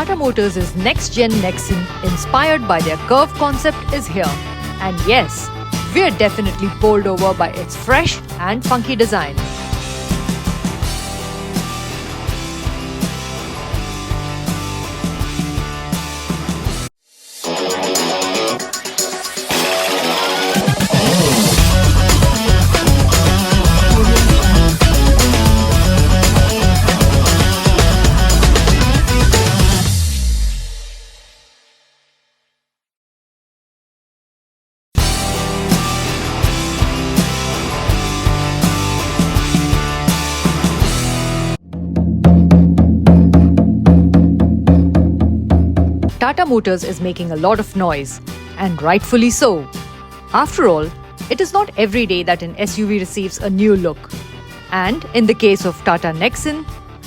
Tata Motors' next-gen Nexon, inspired by their curve concept, is here. And yes, we're definitely bowled over by its fresh and funky design. Tata Motors is making a lot of noise, and rightfully so. After all, it is not every day that an SUV receives a new look. And in the case of Tata Nexon,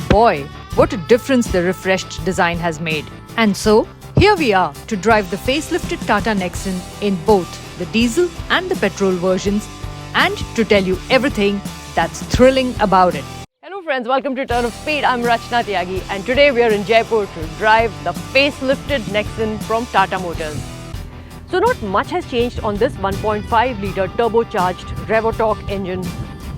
boy, what a difference the refreshed design has made. And so, here we are to drive the facelifted Tata Nexon in both the diesel and the petrol versions, and to tell you everything that's thrilling about it. Hello friends, welcome to Turn of Speed. I'm Rachna Tyagi, and today we are in Jaipur to drive the facelifted Nexon from Tata Motors. So not much has changed on this 1.5 litre turbocharged Revotalk engine,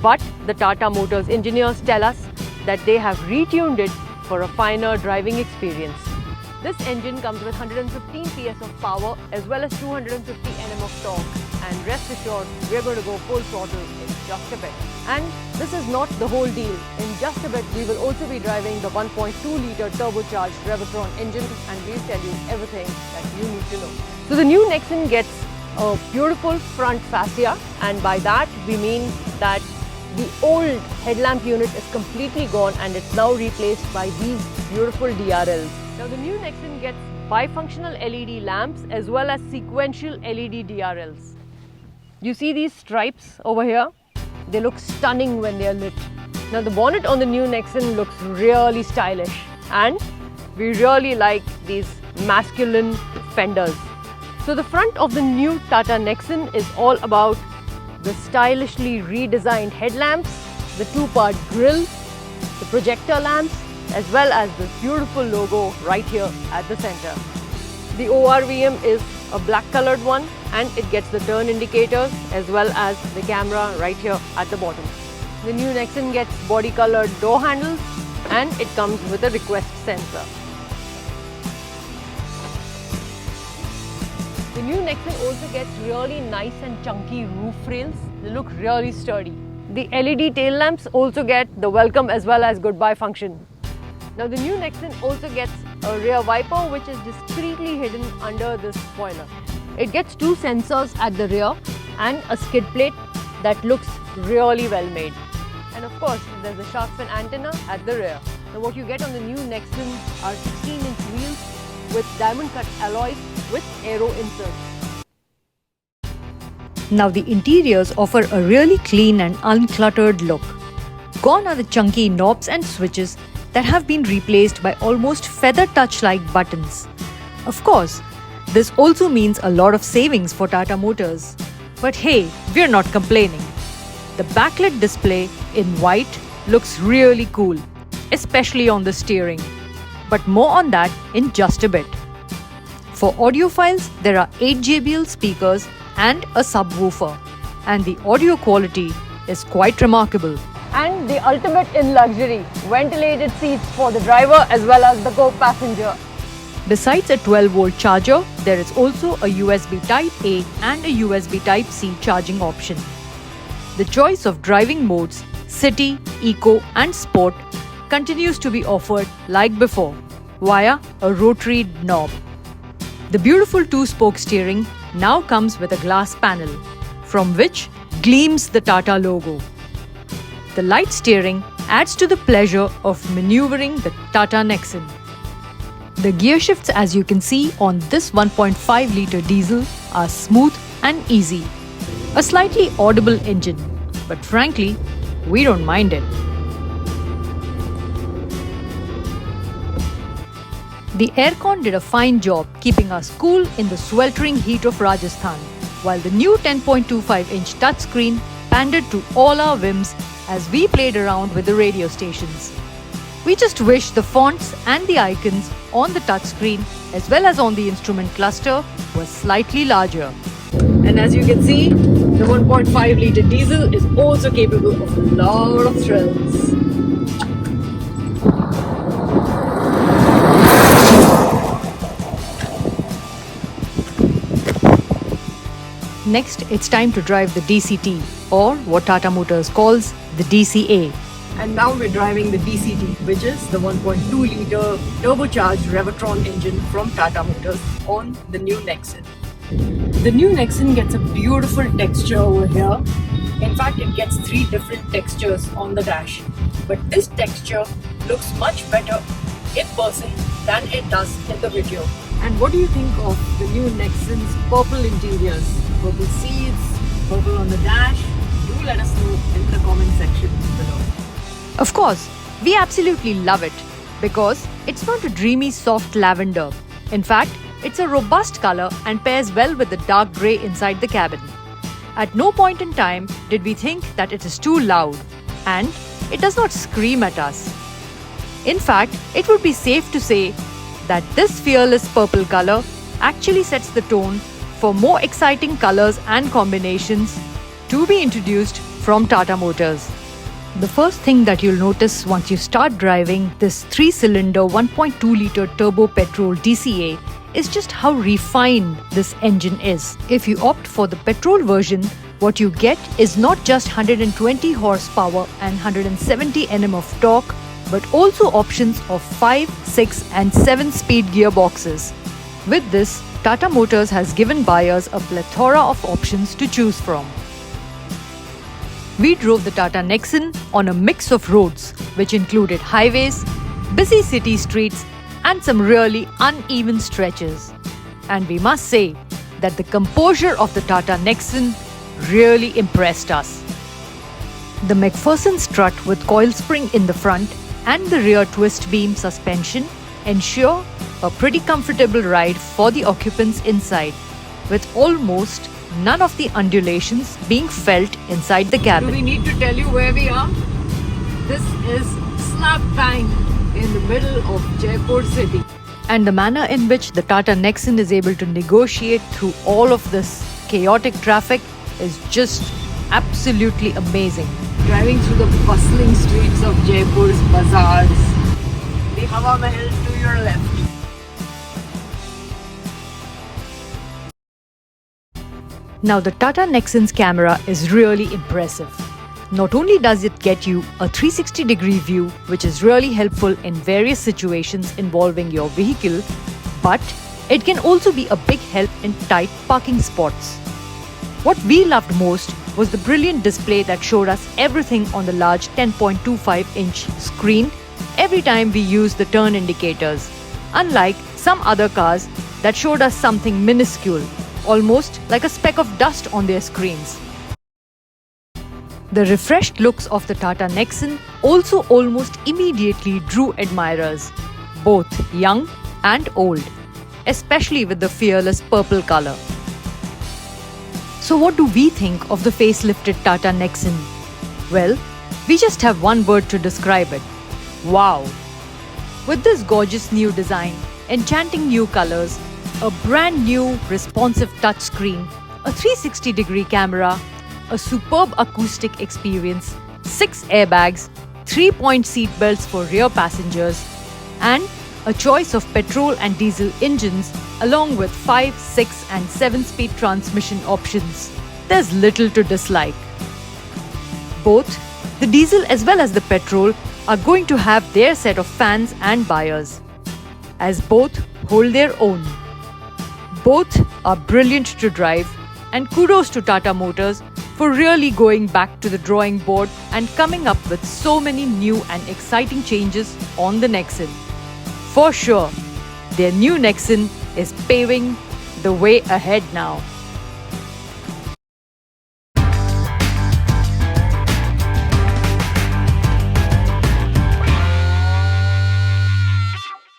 but the Tata Motors engineers tell us that they have retuned it for a finer driving experience. This engine comes with 115 PS of power as well as 250 Nm of torque, and rest assured we're going to go full throttle in just a bit. And this is not the whole deal. In just a bit we will also be driving the 1.2 litre turbocharged Revotron engine, and we'll tell you everything that you need to know. So the new Nexon gets a beautiful front fascia, and by that we mean that the old headlamp unit is completely gone and it's now replaced by these beautiful DRLs. Now the new Nexon gets bifunctional LED lamps as well as sequential LED DRLs. You see these stripes over here? They look stunning when they are lit. Now the bonnet on the new Nexon looks really stylish, and we really like these masculine fenders. So the front of the new Tata Nexon is all about the stylishly redesigned headlamps, the two-part grille, the projector lamps, as well as this beautiful logo right here at the center. The ORVM is a black colored one, and it gets the turn indicators as well as the camera right here at the bottom. The new Nexon gets body colored door handles, and it comes with a request sensor. The new Nexon also gets really nice and chunky roof rails. They look really sturdy. The LED tail lamps also get the welcome as well as goodbye function. Now the new Nexon also gets a rear wiper which is discreetly hidden under this spoiler. It gets two sensors at the rear and a skid plate that looks really well made. And of course there's a shark fin antenna at the rear. Now what you get on the new Nexon are 16-inch wheels with diamond cut alloys with aero inserts. Now the interiors offer a really clean and uncluttered look. Gone are the chunky knobs and switches that have been replaced by almost feather touch-like buttons. Of course, this also means a lot of savings for Tata Motors. But hey, we're not complaining. The backlit display in white looks really cool, especially on the steering. But more on that in just a bit. For audiophiles, there are 8 JBL speakers and a subwoofer, and the audio quality is quite remarkable. And the ultimate in luxury, ventilated seats for the driver as well as the co-passenger. Besides a 12-volt charger, there is also a USB Type-A and a USB Type-C charging option. The choice of driving modes, City, Eco and Sport, continues to be offered like before, via a rotary knob. The beautiful 2-spoke steering now comes with a glass panel, from which gleams the Tata logo. The light steering adds to the pleasure of maneuvering the Tata Nexon. The gear shifts, as you can see on this 1.5 litre diesel, are smooth and easy. A slightly audible engine, but frankly, we don't mind it. The aircon did a fine job keeping us cool in the sweltering heat of Rajasthan, while the new 10.25-inch touchscreen pandered to all our whims as we played around with the radio stations. We just wish the fonts and the icons on the touchscreen as well as on the instrument cluster were slightly larger. And as you can see, the 1.5 litre diesel is also capable of a lot of thrills. Next, it's time to drive the DCT, or what Tata Motors calls the DCA. And now we're driving the DCT, which is the 1.2 litre turbocharged Revertron engine from Tata Motors on the new Nexon. The new Nexon gets a beautiful texture over here. In fact, it gets 3 different textures on the dash. But this texture looks much better in person than it does in the video. And what do you think of the new Nexon's purple interiors? Purple seats, purple on the dash? Do let us know in the comment section below. Of course, we absolutely love it because it's not a dreamy soft lavender. In fact, it's a robust color and pairs well with the dark grey inside the cabin. At no point in time did we think that it is too loud, and it does not scream at us. In fact, it would be safe to say that this fearless purple color actually sets the tone for more exciting colors and combinations to be introduced from Tata Motors. The first thing that you'll notice once you start driving this 3-cylinder 1.2 litre turbo petrol DCA is just how refined this engine is. If you opt for the petrol version, what you get is not just 120 horsepower and 170 Nm of torque, but also options of 5, 6 and 7 speed gearboxes. With this, Tata Motors has given buyers a plethora of options to choose from. We drove the Tata Nexon on a mix of roads, which included highways, busy city streets, and some really uneven stretches. And we must say that the composure of the Tata Nexon really impressed us. The McPherson strut with coil spring in the front and the rear twist beam suspension ensure a pretty comfortable ride for the occupants inside, with almost none of the undulations being felt inside the cabin. Do we need to tell you where we are? This is slap bang in the middle of Jaipur city. And the manner in which the Tata Nexon is able to negotiate through all of this chaotic traffic is just absolutely amazing. Driving through the bustling streets of Jaipur's bazaars. The Hawa Mahal to your left. Now the Tata Nexon's camera is really impressive. Not only does it get you a 360-degree view, which is really helpful in various situations involving your vehicle, but it can also be a big help in tight parking spots. What we loved most was the brilliant display that showed us everything on the large 10.25-inch screen every time we used the turn indicators, unlike some other cars that showed us something minuscule, almost like a speck of dust on their screens. The refreshed looks of the Tata Nexon also almost immediately drew admirers, both young and old, especially with the fearless purple color. So what do we think of the facelifted Tata Nexon? Well, we just have one word to describe it: wow! With this gorgeous new design, enchanting new colors, a brand new responsive touchscreen, a 360-degree camera, a superb acoustic experience, 6 airbags, 3-point seat belts for rear passengers, and a choice of petrol and diesel engines along with 5, 6 and 7-speed transmission options, there's little to dislike. Both the diesel as well as the petrol are going to have their set of fans and buyers, as both hold their own. Both are brilliant to drive, and kudos to Tata Motors for really going back to the drawing board and coming up with so many new and exciting changes on the Nexon. For sure, their new Nexon is paving the way ahead now.